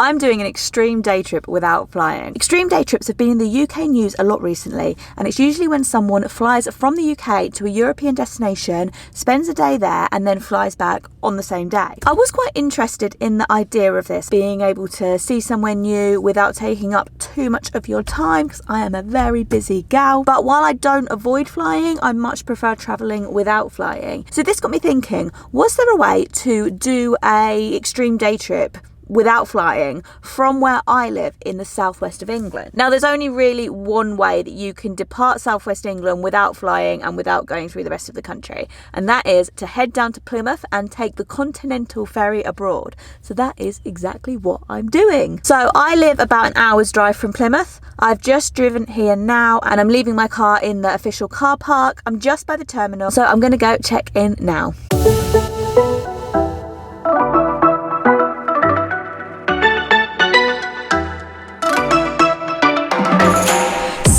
I'm doing an extreme day trip without flying. Extreme day trips have been in the UK news a lot recently, and it's usually when someone flies from the UK to a European destination, spends a day there, and then flies back on the same day. I was quite interested in the idea of this, being able to see somewhere new without taking up too much of your time, because I am a very busy gal. But while I don't avoid flying, I much prefer travelling without flying. So this got me thinking, was there a way to do a extreme day trip without flying from where I live in the southwest of England? Now, there's only really one way that you can depart southwest England without flying and without going through the rest of the country, and that is to head down to Plymouth and take the continental ferry abroad. So that is exactly what I'm doing. So I live about an hour's drive from Plymouth. I've just driven here now and I'm leaving my car in the official car park. I'm just by the terminal, so I'm going to go check in now.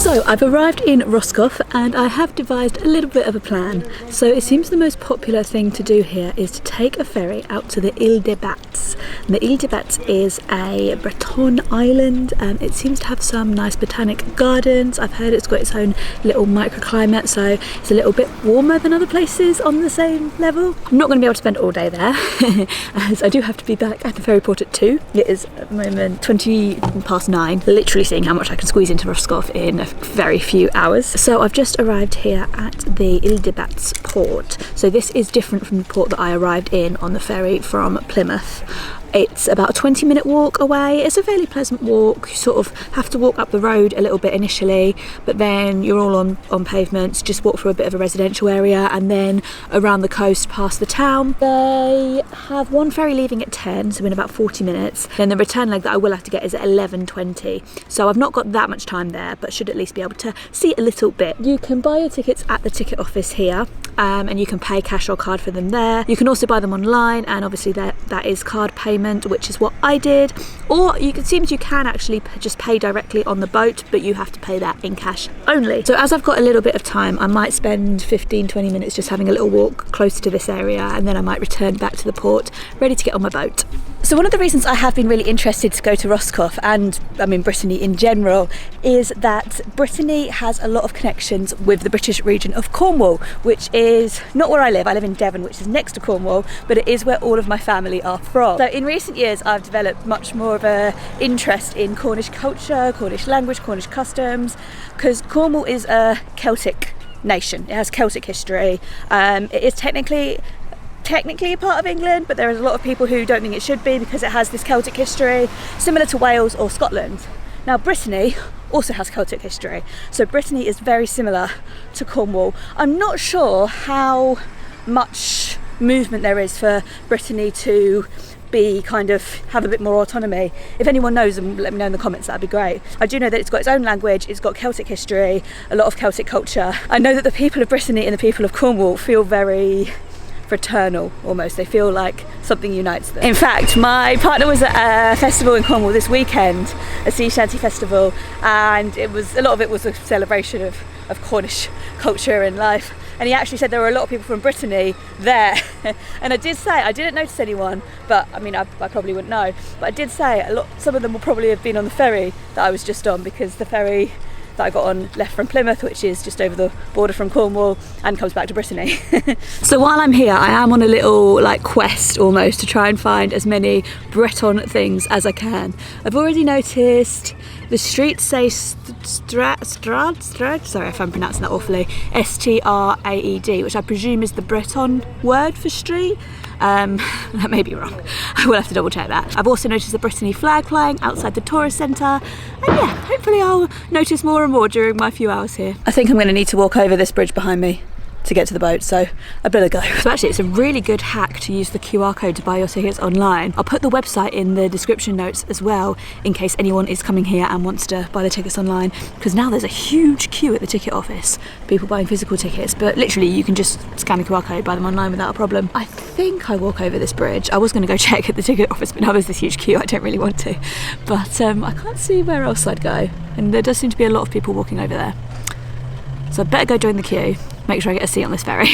So I've arrived in Roscoff and I have devised a little bit of a plan. So it seems the most popular thing to do here is to take a ferry out to the Île de Batz. And the Île de Batz is a Breton island. It seems to have some nice botanic gardens. I've heard it's got its own little microclimate, so it's a little bit warmer than other places on the same level. I'm not going to be able to spend all day there as I do have to be back at the ferry port at 2. It is at the moment 9:20, literally seeing how much I can squeeze into Roscoff in a very few hours. So I've just arrived here at the Île de Batz port. So this is different from the port that I arrived in on the ferry from Plymouth. It's about a 20-minute walk away. It's a fairly pleasant walk. You sort of have to walk up the road a little bit initially, but then you're all on pavements. Just walk through a bit of a residential area and then around the coast past the town. They have one ferry leaving at 10, so in about 40 minutes. Then the return leg that I will have to get is at 11:20. So I've not got that much time there, but should at least be able to see a little bit. You can buy your tickets at the ticket office here, and you can pay cash or card for them there. You can also buy them online, and obviously that is card payment, which is what I did. Or you can actually just pay directly on the boat, but you have to pay that in cash only. So as I've got a little bit of time, I might spend 15-20 minutes just having a little walk close to this area, and then I might return back to the port ready to get on my boat. So one of the reasons I have been really interested to go to Roscoff, and I mean Brittany in general, is that Brittany has a lot of connections with the British region of Cornwall, which is not where I live. I live in Devon, which is next to Cornwall, but it is where all of my family are from. So in recent years I've developed much more of an interest in Cornish culture, Cornish language, Cornish customs, because Cornwall is a Celtic nation. It has Celtic history. It is technically a part of England, but there is a lot of people who don't think it should be because it has this Celtic history, similar to Wales or Scotland. Now Brittany also has Celtic history, so Brittany is very similar to Cornwall. I'm not sure how much movement there is for Brittany to be have a bit more autonomy. If anyone knows, then let me know in the comments, that'd be great. I do know that it's got its own language, it's got Celtic history, a lot of Celtic culture. I know that the people of Brittany and the people of Cornwall feel very fraternal almost. They feel like something unites them. In fact, my partner was at a festival in Cornwall this weekend, a sea shanty festival, and a lot of it was a celebration of Cornish culture and life. And he actually said there were a lot of people from Brittany there. And I did say, I didn't notice anyone, but I mean, I probably wouldn't know. But I did say some of them will probably have been on the ferry that I was just on, because the ferry that I got on left from Plymouth, which is just over the border from Cornwall, and comes back to Brittany. So while I'm here, I am on a little quest almost to try and find as many Breton things as I can. I've already noticed the streets say Strad, sorry if I'm pronouncing that awfully, S-T-R-A-E-D, which I presume is the Breton word for street. That may be wrong. I will have to double check that. I've also noticed the Brittany flag flying outside the tourist centre, and yeah, hopefully I'll notice more and more during my few hours here. I think I'm going to need to walk over this bridge behind me to get to the boat, so I better go. So actually it's a really good hack to use the QR code to buy your tickets online. I'll put the website in the description notes as well, in case anyone is coming here and wants to buy the tickets online, because now there's a huge queue at the ticket office, people buying physical tickets, but literally you can just scan the QR code, buy them online without a problem. I think I walk over this bridge. I was going to go check at the ticket office, but now there's this huge queue, I don't really want to, but I can't see where else I'd go, and there does seem to be a lot of people walking over there, so I better go join the queue, make sure I get a seat on this ferry.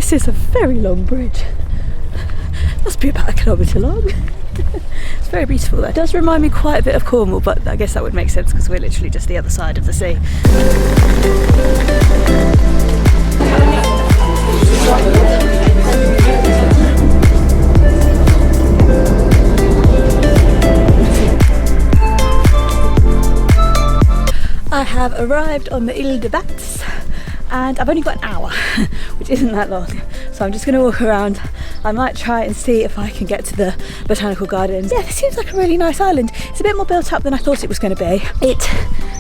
This is a very long bridge. Must be about 1 kilometre long. It's very beautiful though. It does remind me quite a bit of Cornwall, but I guess that would make sense because we're literally just the other side of the sea. I have arrived on the Île de Batz and I've only got an hour, which isn't that long. So I'm just going to walk around. I might try and see if I can get to the Botanical Gardens. Yeah, this seems like a really nice island. It's a bit more built up than I thought it was going to be. It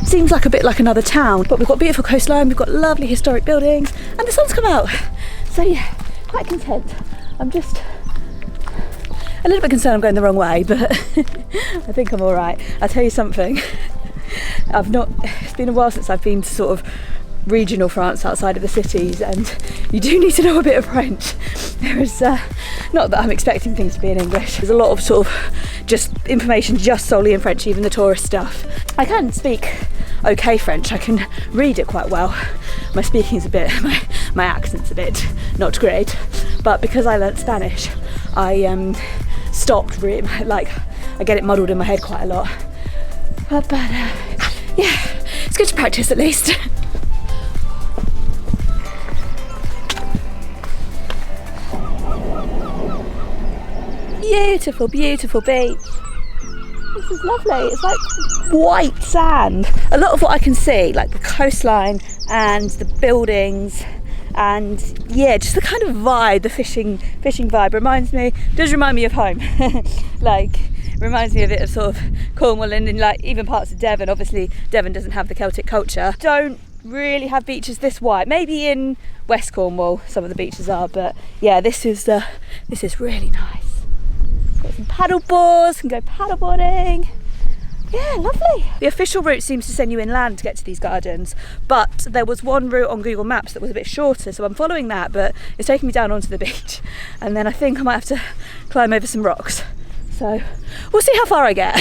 seems like a bit like another town, but we've got beautiful coastline, we've got lovely historic buildings, and the sun's come out. So yeah, quite content. I'm just a little bit concerned I'm going the wrong way, but I think I'm all right. I'll tell you something. It's been a while since I've been to sort of regional France outside of the cities, and you do need to know a bit of French. There is, not that I'm expecting things to be in English, there's a lot of sort of just information just solely in French, even the tourist stuff. I can speak okay French, I can read it quite well. My speaking's a bit, my accent's a bit not great, but because I learnt Spanish, I stopped really, like, I get it muddled in my head quite a lot. But yeah, it's good to practice at least. Beautiful, beautiful beach. This is lovely. It's like white sand. A lot of what I can see, like the coastline and the buildings, and yeah, just the kind of vibe, the fishing vibe does remind me of home. Like, reminds me a bit of sort of Cornwall and in like even parts of Devon. Obviously Devon doesn't have the Celtic culture. Don't really have beaches this white. Maybe in West Cornwall some of the beaches are, but yeah, this is really nice. Got some paddle boards, can go paddleboarding. Yeah, lovely. The official route seems to send you inland to get to these gardens, but there was one route on Google Maps that was a bit shorter, so I'm following that, but it's taking me down onto the beach, and then I think I might have to climb over some rocks. So we'll see how far I get.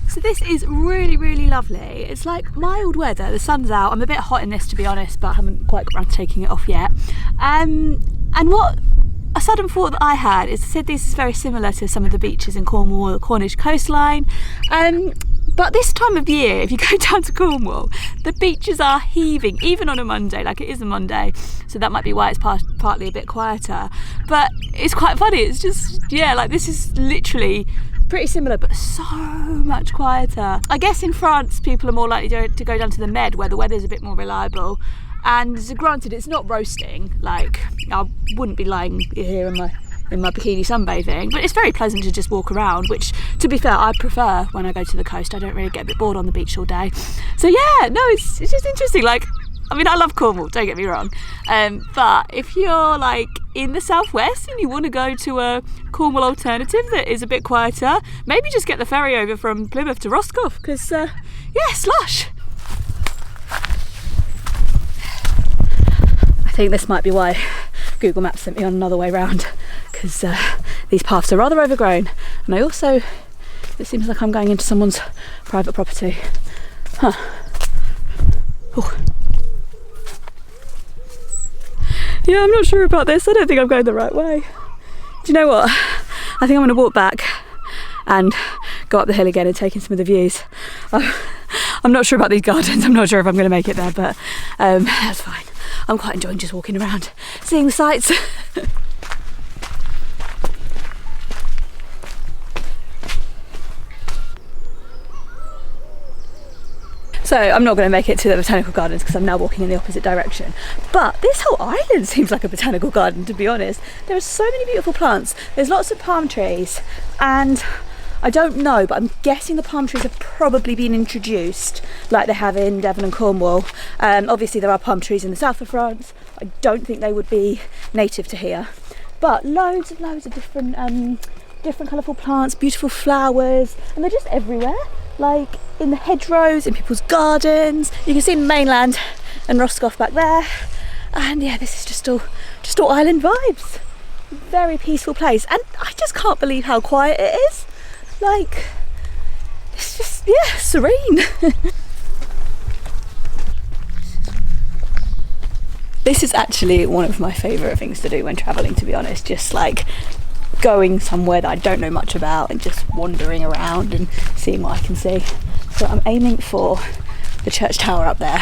So this is really, really lovely. It's like mild weather, the sun's out. I'm a bit hot in this, to be honest, but I haven't quite got around to taking it off yet. And what a sudden thought that I had is, I said this is very similar to some of the beaches in Cornwall or the Cornish coastline. But this time of year, if you go down to Cornwall, the beaches are heaving, even on a Monday, like it is a Monday, so that might be why it's partly a bit quieter. But it's quite funny, it's just, yeah, like this is literally pretty similar, but so much quieter. I guess in France, people are more likely to go down to the Med, where the weather's a bit more reliable. And granted, it's not roasting, like I wouldn't be lying here in my bikini sunbathing, but it's very pleasant to just walk around, which, to be fair, I prefer when I go to the coast. I don't really get a bit bored on the beach all day. So yeah, no, it's just interesting. Like, I mean, I love Cornwall, don't get me wrong, but if you're like in the southwest and you want to go to a Cornwall alternative that is a bit quieter, maybe just get the ferry over from Plymouth to Roscoff, because yeah, slush. I think this might be why Google Maps sent me on another way round, because these paths are rather overgrown, and I also, it seems like I'm going into someone's private property. Huh. Oh. Yeah, I'm not sure about this. I don't think I'm going the right way. Do you know what? I think I'm going to walk back and go up the hill again and take in some of the views. I'm not sure about these gardens. I'm not sure if I'm going to make it there, but that's fine. I'm quite enjoying just walking around, seeing the sights. So I'm not going to make it to the Botanical Gardens because I'm now walking in the opposite direction. But this whole island seems like a botanical garden, to be honest. There are so many beautiful plants. There's lots of palm trees, and I don't know, but I'm guessing the palm trees have probably been introduced like they have in Devon and Cornwall. Obviously there are palm trees in the south of France. I don't think they would be native to here. But loads of different colourful plants, beautiful flowers, and they're just everywhere. Like in the hedgerows, in people's gardens. You can see the mainland and Roscoff back there. And yeah, this is just all island vibes. Very peaceful place. And I just can't believe how quiet it is. Like, it's just, yeah, serene. This is actually one of my favourite things to do when travelling, to be honest. Just like going somewhere that I don't know much about and just wandering around and seeing what I can see. So I'm aiming for the church tower up there,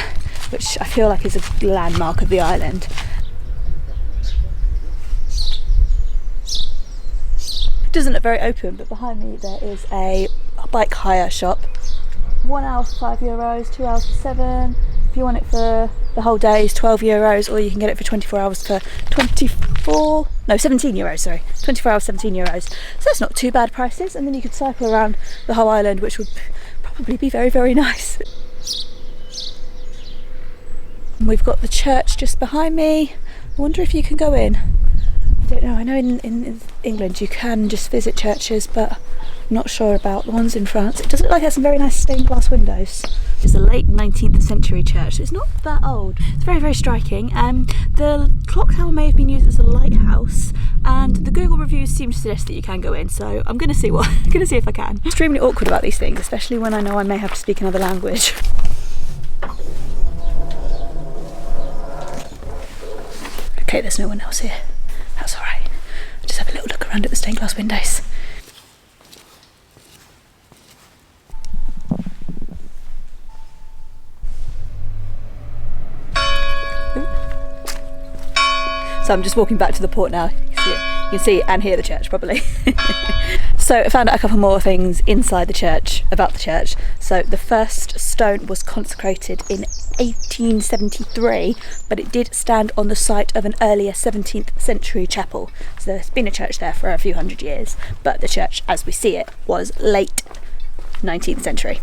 which I feel like is a landmark of the island. It doesn't look very open, but behind me there is a bike hire shop. 1 hour for €5, 2 hours for £7. If you want it for the whole day, it's €12, or you can get it for 24 hours for 17 euros, sorry. 24 hours, 17 euros. So that's not too bad prices, and then you could cycle around the whole island, which would probably be very, very nice. We've got the church just behind me. I wonder if you can go in. I don't know, I know in England you can just visit churches, but I'm not sure about the ones in France. It does look like it has some very nice stained glass windows. It's a late 19th century church, so it's not that old. It's very, very striking. The clock tower may have been used as a lighthouse, and the Google reviews seem to suggest that you can go in, so I'm going to see if I can. Extremely awkward about these things, especially when I know I may have to speak another language. Okay, there's no one else here. That's alright. I'll just have a little look around at the stained glass windows. So I'm just walking back to the port now. You can see and hear the church probably. So I found out a couple more things inside the church, about the church. So the first stone was consecrated in 1873, but it did stand on the site of an earlier 17th century chapel. So there's been a church there for a few hundred years, but the church as we see it was late 19th century.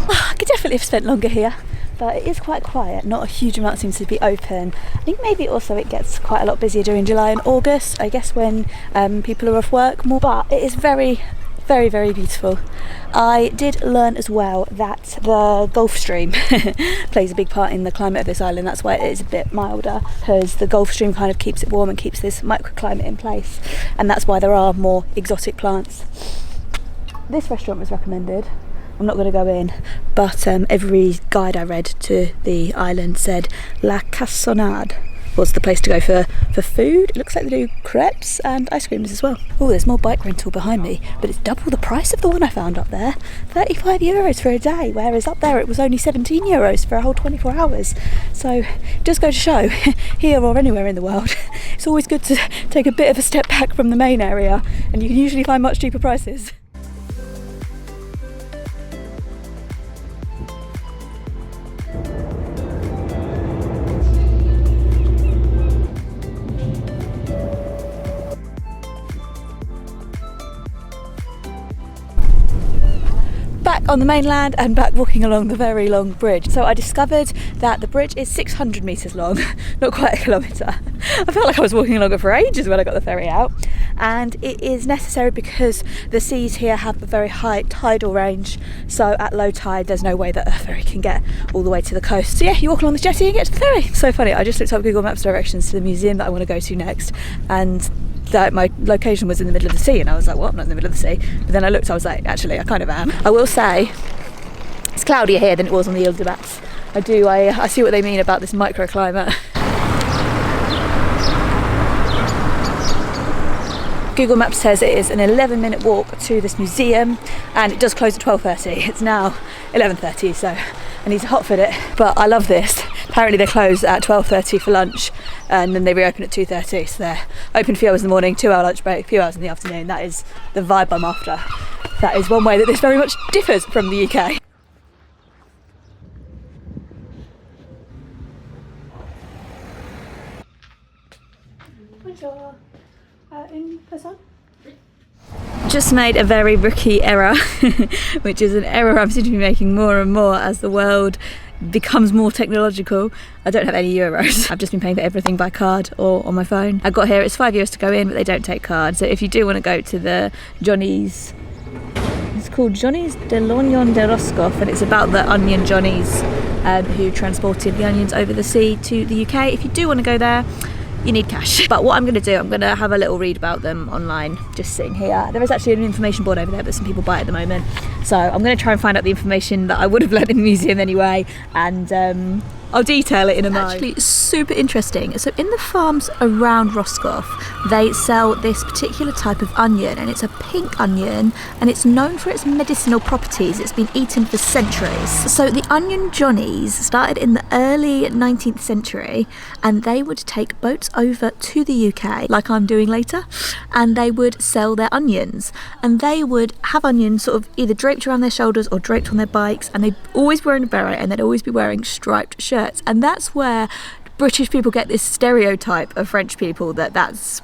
I could definitely have spent longer here, but it is quite quiet. Not a huge amount seems to be open. I think maybe also it gets quite a lot busier during July and August, I guess, when people are off work more, but it is very, very, very beautiful. I did learn as well that the Gulf Stream plays a big part in the climate of this island. That's why it is a bit milder, because the Gulf Stream kind of keeps it warm and keeps this microclimate in place, and that's why there are more exotic plants. This restaurant was recommended. I'm not going to go in, but every guide I read to the island said La Cassonade was the place to go for food. It looks like they do crepes and ice creams as well. Oh, there's more bike rental behind me, but it's double the price of the one I found up there. €35 for a day, whereas up there it was only €17 for a whole 24 hours. So it does go to show, here or anywhere in the world, it's always good to take a bit of a step back from the main area, and you can usually find much cheaper prices. Back on the mainland and back walking along the very long bridge. So I discovered that the bridge is 600 metres long, not quite a kilometre. I felt like I was walking along it for ages when I got the ferry out, and it is necessary because the seas here have a very high tidal range, so at low tide there's no way that a ferry can get all the way to the coast. So yeah, you walk along the jetty and get to the ferry. So funny, I just looked up Google Maps directions to the museum that I want to go to next, and that my location was in the middle of the sea, and I was like, what? I'm not in the middle of the sea. But then I looked, I was like, actually I kind of am. I will say it's cloudier here than it was on the Île de Batz. I see what they mean about this microclimate. Google Maps says it is an 11-minute walk to this museum, and it does close at 12:30. It's now 11:30, so I need to hotfoot it. But I love this. Apparently they close at 12:30 for lunch, and then they reopen at 2:30. So they're open a few hours in the morning, 2 hour lunch break, a few hours in the afternoon. That is the vibe I'm after. That is one way that this very much differs from the UK. Bonjour. Une personne? Just made a very rookie error, which is an error I'm seem to be making more and more as the world becomes more technological. I don't have any euros. I've just been paying for everything by card or on my phone. I got here, it's €5 to go in, but they don't take cards. So if you do want to go to the Johnnies, it's called Johnnies de l'Oignon de Roscoff, and it's about the onion Johnnies who transported the onions over the sea to the UK. If you do want to go there, you need cash. But what I'm going to do, I'm going to have a little read about them online, just sitting here. There is actually an information board over there, but some people buy it at the moment. So I'm going to try and find out the information that I would have learned in the museum anyway, and I'll detail it in a moment. Actually, super interesting. So in the farms around Roscoff, they sell this particular type of onion, and it's a pink onion, and it's known for its medicinal properties. It's been eaten for centuries. So the onion Johnnies started in the early 19th century, and they would take boats over to the UK, like I'm doing later, and they would sell their onions. And they would have onions sort of either draped around their shoulders or draped on their bikes, and they'd always be wearing a beret, and they'd always be wearing striped shirts. And that's where British people get this stereotype of French people, that's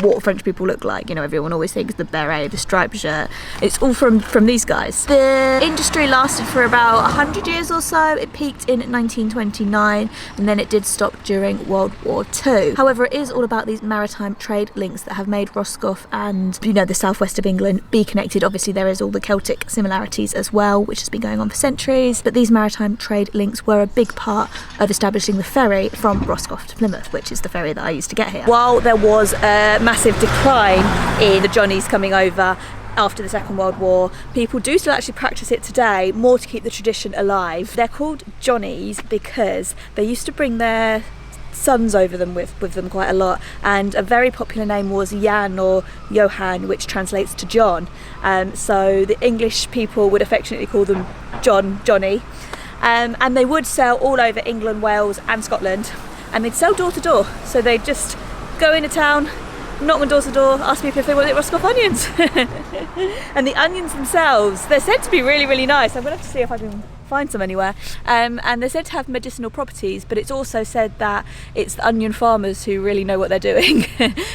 what French people look like. You know, everyone always thinks the beret, the striped shirt. It's all from these guys. The industry lasted for about 100 years or so. It peaked in 1929, and then it did stop during World War II. However, it is all about these maritime trade links that have made Roscoff and, you know, the southwest of England be connected. Obviously, there is all the Celtic similarities as well, which has been going on for centuries. But these maritime trade links were a big part of establishing the ferry from Roscoff to Plymouth, which is the ferry that I used to get here. While there was a massive decline in the Johnnies coming over after the Second World War, people do still actually practice it today, more to keep the tradition alive. They're called Johnnies because they used to bring their sons over them with them quite a lot, and a very popular name was Jan or Johan, which translates to John. So the English people would affectionately call them Johnny, and they would sell all over England, Wales and Scotland, and they'd sell door to door. So they'd just go into town, knock on door to door, ask people if they wanted Roscoff onions. And the onions themselves, they're said to be really, really nice. I'm gonna have to see if I can find some anywhere. And they're said to have medicinal properties, but it's also said that it's the onion farmers who really know what they're doing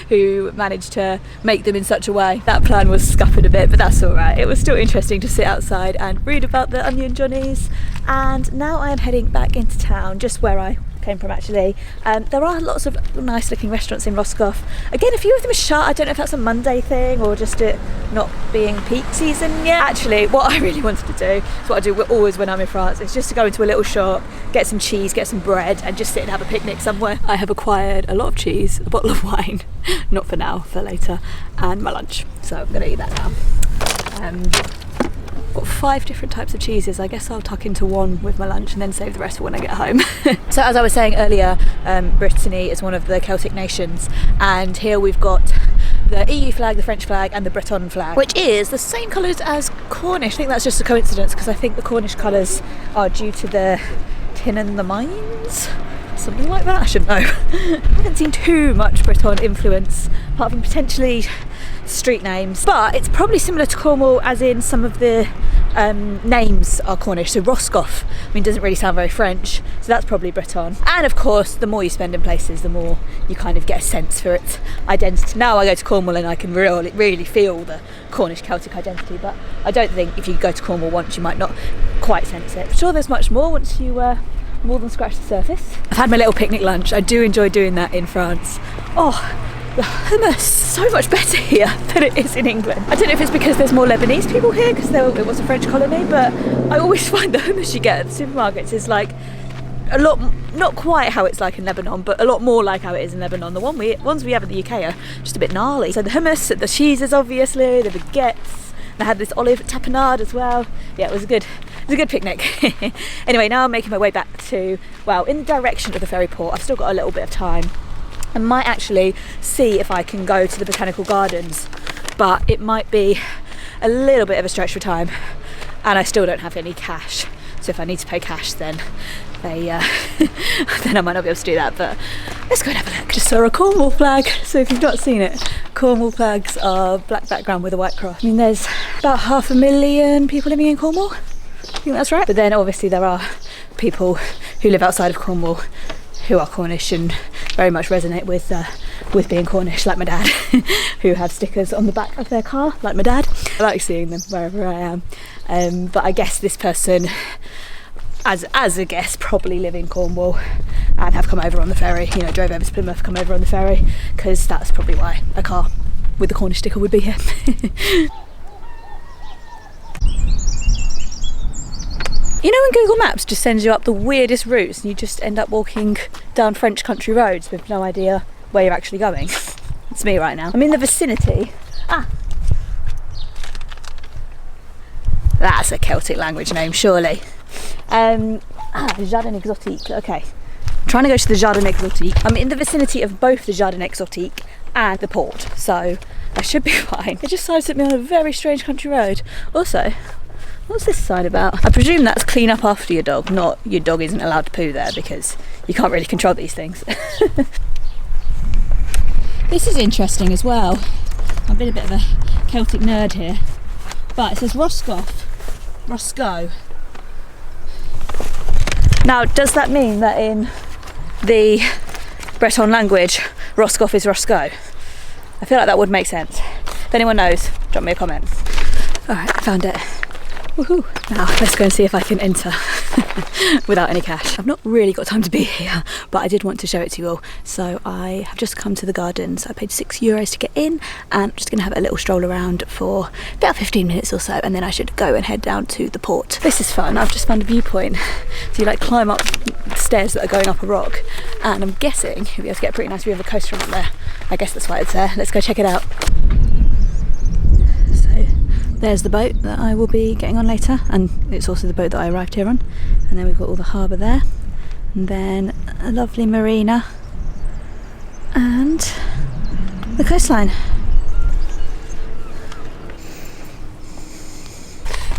who managed to make them in such a way. That plan was scuppered a bit, but that's all right. It was still interesting to sit outside and read about the onion Johnnies. And now I am heading back into town, just where I came from actually. There are lots of nice looking restaurants in Roscoff. Again, a few of them are shut. I don't know if that's a Monday thing or just it not being peak season yet. Actually, what I really wanted to do is what I do always when I'm in France, is just to go into a little shop, get some cheese, get some bread, and just sit and have a picnic somewhere. I have acquired a lot of cheese, a bottle of wine, not for now, for later, and my lunch. So I'm gonna eat that now. Got 5 different types of cheeses. I guess I'll tuck into one with my lunch and then save the rest for when I get home. So as I was saying earlier, Brittany is one of the Celtic nations, and here we've got the EU flag, the French flag and the Breton flag, which is the same colours as Cornish. I think that's just a coincidence because I think the Cornish colours are due to the tin and the mines, something like that. I should know. I haven't seen too much Breton influence apart from potentially street names, but it's probably similar to Cornwall, as in some of the names are Cornish. So Roscoff, I mean, doesn't really sound very French, so that's probably Breton. And of course, the more you spend in places, the more you kind of get a sense for its identity. Now I go to Cornwall and I can really feel the Cornish Celtic identity, but I don't think if you go to Cornwall once, you might not quite sense it. I'm sure there's much more once you more than scratch the surface. I've had my little picnic lunch. I do enjoy doing that in France. Oh, the hummus is so much better here than it is in England. I don't know if it's because there's more Lebanese people here because it was a French colony, but I always find the hummus you get at the supermarkets is like a lot, not quite how it's like in Lebanon, but a lot more like how it is in Lebanon. The ones we have in the UK are just a bit gnarly. So the hummus, the cheeses obviously, the baguettes. I had this olive tapenade as well. Yeah, it was a good picnic. Anyway, now I'm making my way back to, well, in the direction of the ferry port. I've still got a little bit of time. I might actually see if I can go to the Botanical Gardens, but it might be a little bit of a stretch for time, and I still don't have any cash. So if I need to pay cash, then then I might not be able to do that. But let's go and have a look. Just saw a Cornwall flag. So if you've not seen it, Cornwall flags are black background with a white cross. I mean, there's about 500,000 people living in Cornwall. I think that's right. But then obviously there are people who live outside of Cornwall who are Cornish and very much resonate with being Cornish, like my dad, who have stickers on the back of their car, like my dad. I like seeing them wherever I am. But I guess this person, as a guest, probably live in Cornwall and have come over on the ferry, you know, drove over to Plymouth, come over on the ferry, because that's probably why a car with the Cornish sticker would be here. You know when Google Maps just sends you up the weirdest routes and you just end up walking down French country roads with no idea where you're actually going. It's me right now. I'm in the vicinity. That's a Celtic language name, surely. Jardin Exotique, okay. I'm trying to go to the Jardin Exotique. I'm in the vicinity of both the Jardin Exotique and the port, so I should be fine. It just sidestepped me on a very strange country road. Also, what's this sign about? I presume that's clean up after your dog, not your dog isn't allowed to poo there, because you can't really control these things. This is interesting as well. I've been a bit of a Celtic nerd here, but it says Roscoff. Roscoe. Now, does that mean that in the Breton language, Roscoff is Roscoe? I feel like that would make sense. If anyone knows, drop me a comment. Alright, I found it. Woohoo! Now, let's go and see if I can enter without any cash. I've not really got time to be here, but I did want to show it to you all. So I have just come to the gardens. I paid €6 to get in, and I'm just going to have a little stroll around for about 15 minutes or so, and then I should go and head down to the port. This is fun. I've just found a viewpoint. So you like climb up stairs that are going up a rock, and I'm guessing you'll be able to get a pretty nice view of a coast from up there. I guess that's why it's there. Let's go check it out. There's the boat that I will be getting on later, and it's also the boat that I arrived here on. And then we've got all the harbour there, and then a lovely marina, and the coastline.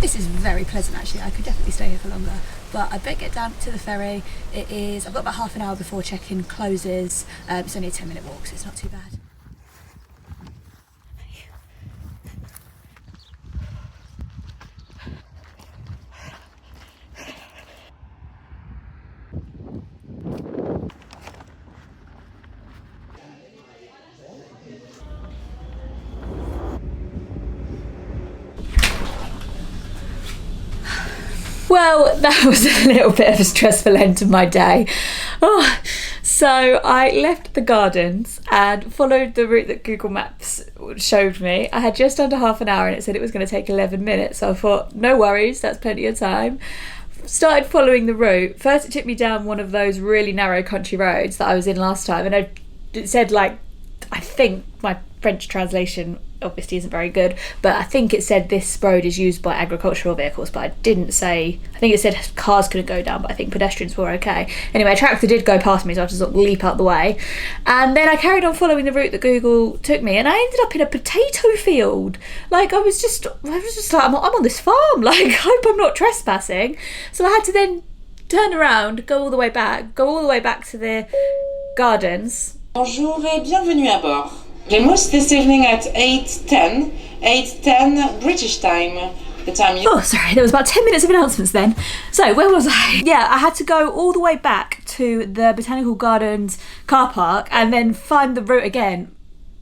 This is very pleasant actually. I could definitely stay here for longer, but I better get down to the ferry. I've got about half an hour before check-in closes. It's only a 10-minute walk, so it's not too bad. Well, that was a little bit of a stressful end to my day. So I left the gardens and followed the route that Google Maps showed me. I had just under half an hour and it said it was going to take 11 minutes. So I thought, no worries, that's plenty of time. Started following the route. First it took me down one of those really narrow country roads that I was in last time, and it said, like, I think my French translation obviously isn't very good, but I think it said this road is used by agricultural vehicles, but I didn't say, I think it said cars couldn't go down, but I think pedestrians were okay. Anyway, a tractor did go past me, so I had to sort of leap out the way, and then I carried on following the route that Google took me, and I ended up in a potato field. Like, I was just like, I'm on this farm, like, I hope I'm not trespassing. So I had to then turn around, go all the way back to the gardens. Bonjour et bienvenue à bord. Plymouth is evening at 8:10 British time. The time you... Oh, sorry, there was about 10 minutes of announcements then. So, where was I? Yeah, I had to go all the way back to the Botanical Gardens car park and then find the route again.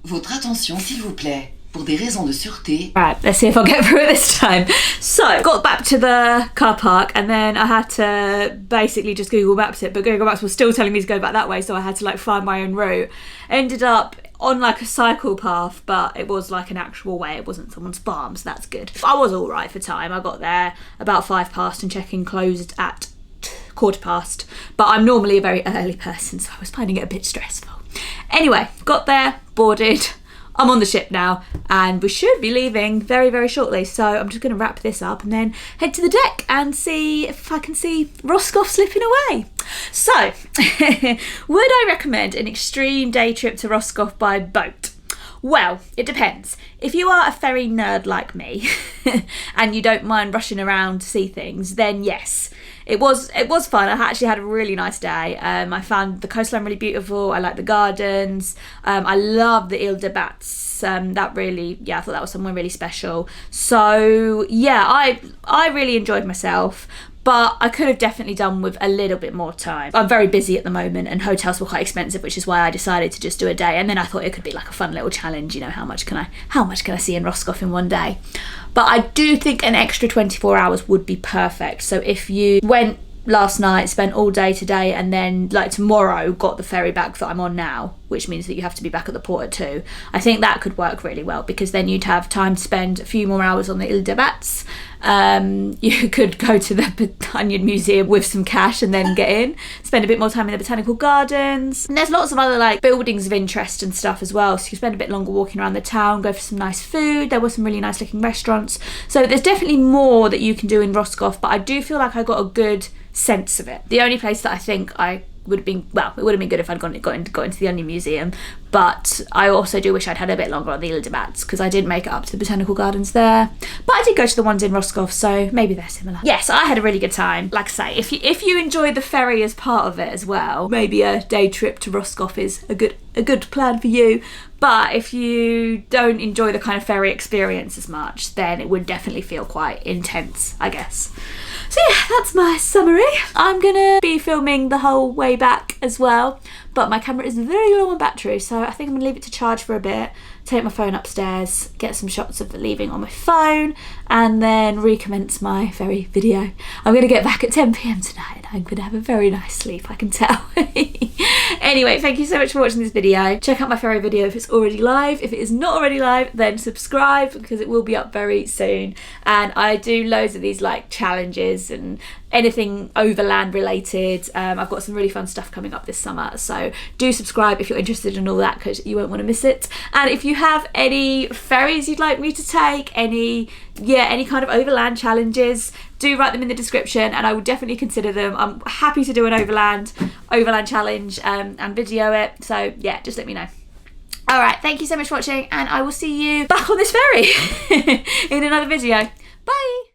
Votre attention, s'il vous plaît. Pour des raisons de sûreté. Right, let's see if I'll get through it this time. So, got back to the car park and then I had to basically just Google Maps it, but Google Maps was still telling me to go back that way, so I had to like find my own route. Ended up on like a cycle path, but it was like an actual way, it wasn't someone's farm, so that's good. I was alright for time. I got there about 5 past and check-in closed at 1:15, but I'm normally a very early person, so I was finding it a bit stressful. Anyway, got there, boarded, I'm on the ship now, and we should be leaving very, very shortly, so I'm just going to wrap this up and then head to the deck and see if I can see Roscoff slipping away. So, would I recommend an extreme day trip to Roscoff by boat? Well, it depends. If you are a ferry nerd like me and you don't mind rushing around to see things, then yes. It was fun. I actually had a really nice day. I found the coastline really beautiful. I like the gardens. I love the Île de Batz. I thought that was somewhere really special. So yeah, I really enjoyed myself. But I could have definitely done with a little bit more time. I'm very busy at the moment and hotels were quite expensive, which is why I decided to just do a day. And then I thought it could be like a fun little challenge, you know, how much can I see in Roscoff in one day? But I do think an extra 24 hours would be perfect. So if you went last night, spent all day today, and then like tomorrow got the ferry back that I'm on now, which means that you have to be back at the port at 2. I think that could work really well, because then you'd have time to spend a few more hours on the Île de Batz. You could go to the Botanical Museum with some cash and then get in, spend a bit more time in the Botanical Gardens, and there's lots of other like buildings of interest and stuff as well, so you spend a bit longer walking around the town, go for some nice food. There were some really nice looking restaurants, so there's definitely more that you can do in Roscoff, but I do feel like I got a good sense of it. The only place that I think I would have been, well, it would have been good if I'd got into the Onion Museum, but I also do wish I'd had a bit longer on the Île de Batz, because I did make it up to the Botanical Gardens there, but I did go to the ones in Roscoff, so maybe they're similar. Yes, I had a really good time. Like I say, if you enjoy the ferry as part of it as well, maybe a day trip to Roscoff is a good plan for you. But if you don't enjoy the kind of ferry experience as much, then it would definitely feel quite intense, I guess. So yeah, that's my summary. I'm gonna be filming the whole way back as well, but my camera is very low on battery, so I think I'm gonna leave it to charge for a bit, take my phone upstairs, get some shots of the leaving on my phone, and then recommence my ferry video. I'm gonna get back at 10 PM tonight, and I'm gonna have a very nice sleep, I can tell. Anyway, thank you so much for watching this video. Check out my ferry video if it's already live. If it is not already live, then subscribe, because it will be up very soon. And I do loads of these like challenges and anything overland related. I've got some really fun stuff coming up this summer, so do subscribe if you're interested in all that, because you won't want to miss it. And if you have any ferries you'd like me to take, any kind of overland challenges, do write them in the description and I will definitely consider them. I'm happy to do an overland challenge and video it, so yeah, just let me know. Alright, thank you so much for watching, and I will see you back on this ferry in another video. Bye!